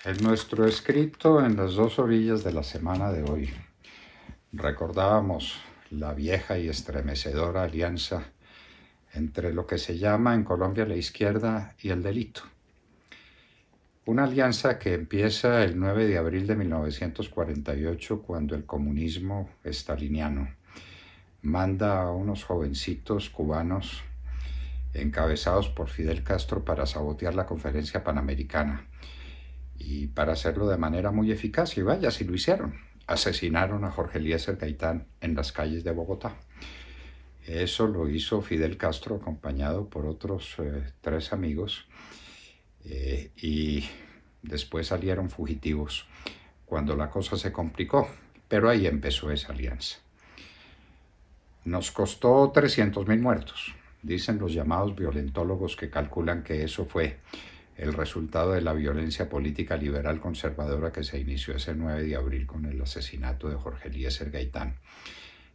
En nuestro escrito en las dos orillas de la semana de hoy, recordábamos la vieja y estremecedora alianza entre lo que se llama en Colombia la izquierda y el delito. Una alianza que empieza el 9 de abril de 1948, cuando el comunismo staliniano manda a unos jovencitos cubanos encabezados por Fidel Castro para sabotear la conferencia panamericana y para hacerlo de manera muy eficaz, y vaya si lo hicieron. Asesinaron a Jorge Eliezer Gaitán en las calles de Bogotá. Eso lo hizo Fidel Castro acompañado por otros 3 amigos y después salieron fugitivos cuando la cosa se complicó, pero ahí empezó esa alianza. Nos costó 300.000 muertos. Dicen los llamados violentólogos que calculan que eso fue el resultado de la violencia política liberal conservadora que se inició ese 9 de abril con el asesinato de Jorge Eliezer Gaitán.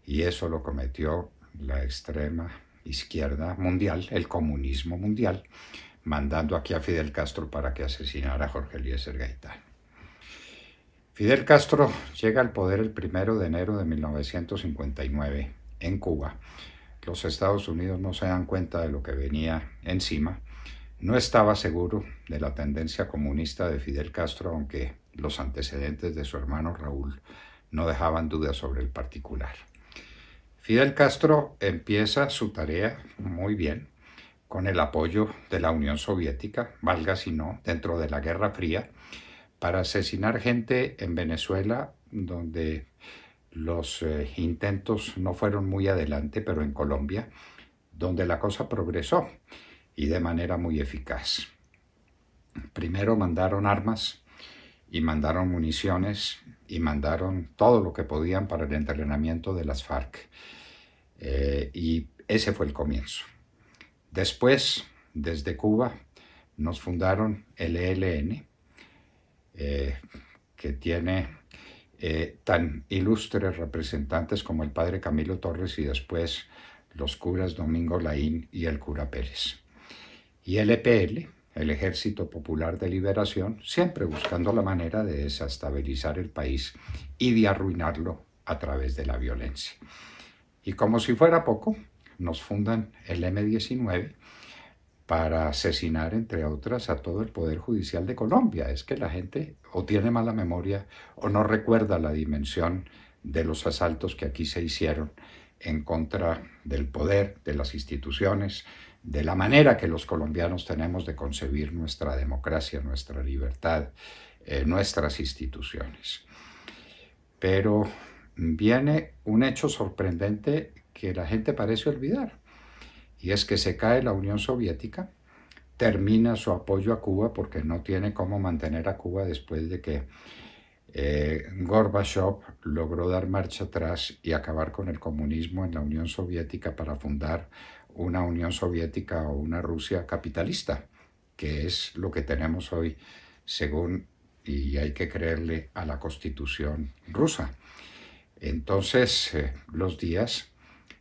Y eso lo cometió la extrema izquierda mundial, el comunismo mundial, mandando aquí a Fidel Castro para que asesinara a Jorge Eliezer Gaitán. Fidel Castro llega al poder el 1 de enero de 1959 en Cuba. Los Estados Unidos no se dan cuenta de lo que venía encima. No estaba seguro de la tendencia comunista de Fidel Castro, aunque los antecedentes de su hermano Raúl no dejaban dudas sobre el particular. Fidel Castro empieza su tarea muy bien, con el apoyo de la Unión Soviética, valga si no, dentro de la Guerra Fría, para asesinar gente en Venezuela, donde los intentos no fueron muy adelante, pero en Colombia, donde la cosa progresó y de manera muy eficaz. Primero mandaron armas y mandaron municiones y mandaron todo lo que podían para el entrenamiento de las FARC. Y ese fue el comienzo. Después, desde Cuba, nos fundaron el ELN, que tiene tan ilustres representantes como el padre Camilo Torres y después los curas Domingo Laín y el cura Pérez. Y el EPL, el Ejército Popular de Liberación, siempre buscando la manera de desestabilizar el país y de arruinarlo a través de la violencia. Y como si fuera poco, nos fundan el M-19 para asesinar, entre otras, a todo el Poder Judicial de Colombia. Es que la gente o tiene mala memoria o no recuerda la dimensión de los asaltos que aquí se hicieron en contra del poder, de las instituciones, de la manera que los colombianos tenemos de concebir nuestra democracia, nuestra libertad, nuestras instituciones. Pero viene un hecho sorprendente que la gente parece olvidar, y es que se cae la Unión Soviética, termina su apoyo a Cuba porque no tiene cómo mantener a Cuba después de que Gorbachev logró dar marcha atrás y acabar con el comunismo en la Unión Soviética para fundar una Unión Soviética o una Rusia capitalista, que es lo que tenemos hoy según, y hay que creerle a la Constitución rusa. Entonces, los días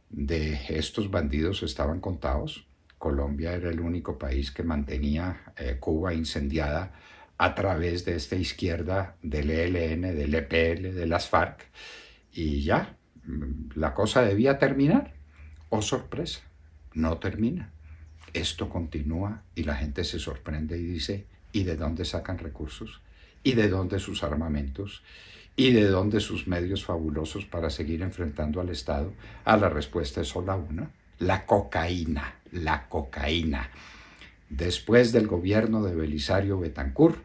de estos bandidos estaban contados. Colombia era el único país que mantenía Cuba incendiada a través de esta izquierda del ELN, del EPL, de las FARC, y ya, la cosa debía terminar. ¡Oh, sorpresa! No termina. Esto continúa y la gente se sorprende y dice, ¿y de dónde sacan recursos? ¿Y de dónde sus armamentos? ¿Y de dónde sus medios fabulosos para seguir enfrentando al Estado? La respuesta es sola una: la cocaína, la cocaína. Después del gobierno de Belisario Betancur,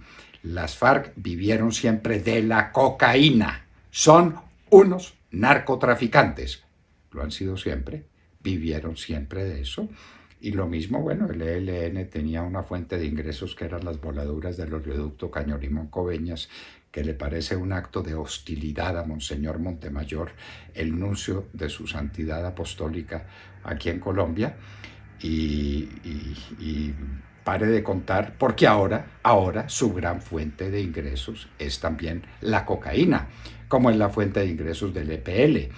las FARC vivieron siempre de la cocaína. Son unos narcotraficantes. Lo han sido siempre, vivieron siempre de eso. Y lo mismo, bueno, el ELN tenía una fuente de ingresos que eran las voladuras del oleoducto Caño-Limón-Coveñas, que le parece un acto de hostilidad a Monseñor Montemayor, el nuncio de su santidad apostólica aquí en Colombia, y pare de contar, porque ahora su gran fuente de ingresos es también la cocaína, como es la fuente de ingresos del EPL,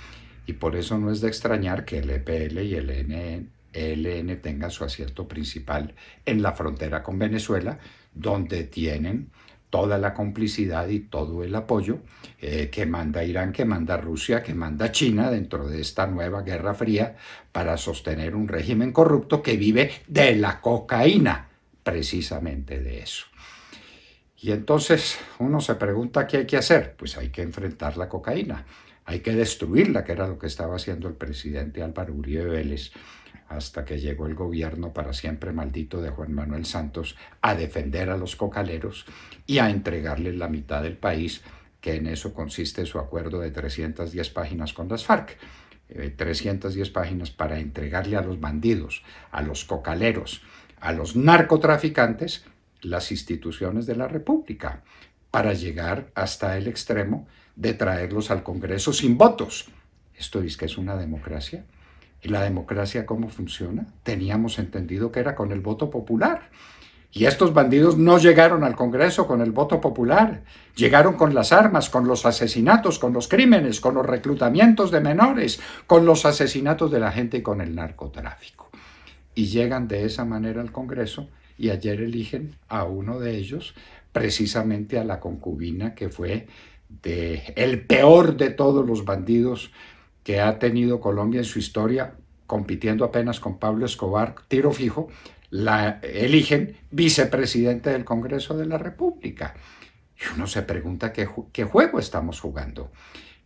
y por eso no es de extrañar que el EPL y el ELN tengan su asiento principal en la frontera con Venezuela, donde tienen toda la complicidad y todo el apoyo que manda Irán, que manda Rusia, que manda China dentro de esta nueva Guerra Fría para sostener un régimen corrupto que vive de la cocaína, precisamente de eso. Y entonces uno se pregunta qué hay que hacer. Pues hay que enfrentar la cocaína, hay que destruirla, que era lo que estaba haciendo el presidente Álvaro Uribe Vélez, hasta que llegó el gobierno para siempre maldito de Juan Manuel Santos a defender a los cocaleros y a entregarles la mitad del país, que en eso consiste su acuerdo de 310 páginas con las FARC. 310 páginas para entregarle a los bandidos, a los cocaleros, a los narcotraficantes, las instituciones de la República, para llegar hasta el extremo de traerlos al Congreso sin votos. ¿Esto es que es una democracia? ¿Y la democracia cómo funciona? Teníamos entendido que era con el voto popular. Y estos bandidos no llegaron al Congreso con el voto popular. Llegaron con las armas, con los asesinatos, con los crímenes, con los reclutamientos de menores, con los asesinatos de la gente y con el narcotráfico. Y llegan de esa manera al Congreso y ayer eligen a uno de ellos, precisamente a la concubina que fue el peor de todos los bandidos que ha tenido Colombia en su historia, compitiendo apenas con Pablo Escobar, tiro fijo, la eligen vicepresidente del Congreso de la República. Y uno se pregunta qué juego estamos jugando.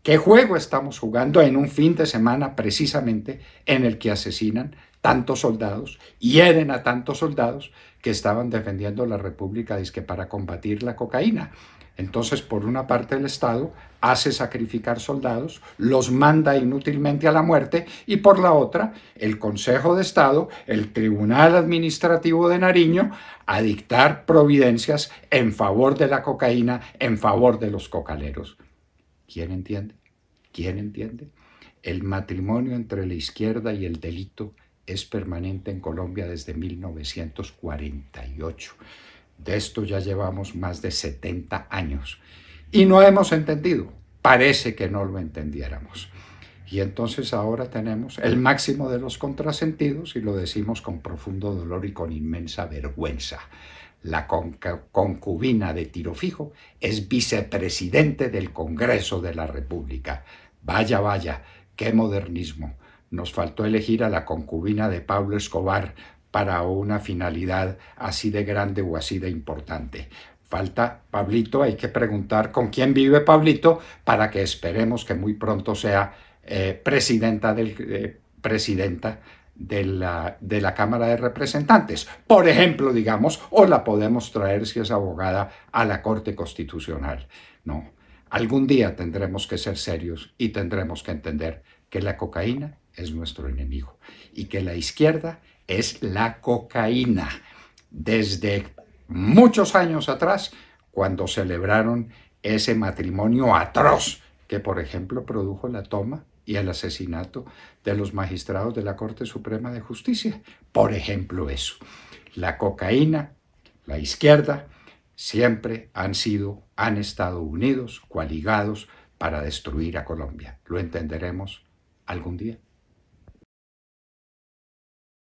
¿Qué juego estamos jugando en un fin de semana precisamente en el que asesinan tantos soldados, hieren a tantos soldados que estaban defendiendo la República dizque para combatir la cocaína? Entonces, por una parte, el Estado hace sacrificar soldados, los manda inútilmente a la muerte, y por la otra, el Consejo de Estado, el Tribunal Administrativo de Nariño, a dictar providencias en favor de la cocaína, en favor de los cocaleros. ¿Quién entiende? ¿Quién entiende? El matrimonio entre la izquierda y el delito es permanente en Colombia desde 1948. De esto ya llevamos más de 70 años y no hemos entendido. Parece que no lo entendiéramos. Y entonces ahora tenemos el máximo de los contrasentidos y lo decimos con profundo dolor y con inmensa vergüenza. La concubina de tiro fijo es vicepresidente del Congreso de la República. Vaya, vaya, qué modernismo. Nos faltó elegir a la concubina de Pablo Escobar para una finalidad así de grande o así de importante. Falta Pablito, hay que preguntar con quién vive Pablito para que esperemos que muy pronto sea presidenta de la Cámara de Representantes, por ejemplo, digamos, o la podemos traer si es abogada a la Corte Constitucional. No, algún día tendremos que ser serios y tendremos que entender que la cocaína es nuestro enemigo y que la izquierda es la cocaína. Desde muchos años atrás, cuando celebraron ese matrimonio atroz que, por ejemplo, produjo la toma y el asesinato de los magistrados de la Corte Suprema de Justicia. Por ejemplo, eso. La cocaína, la izquierda, siempre han estado unidos, coaligados para destruir a Colombia. ¿Lo entenderemos algún día?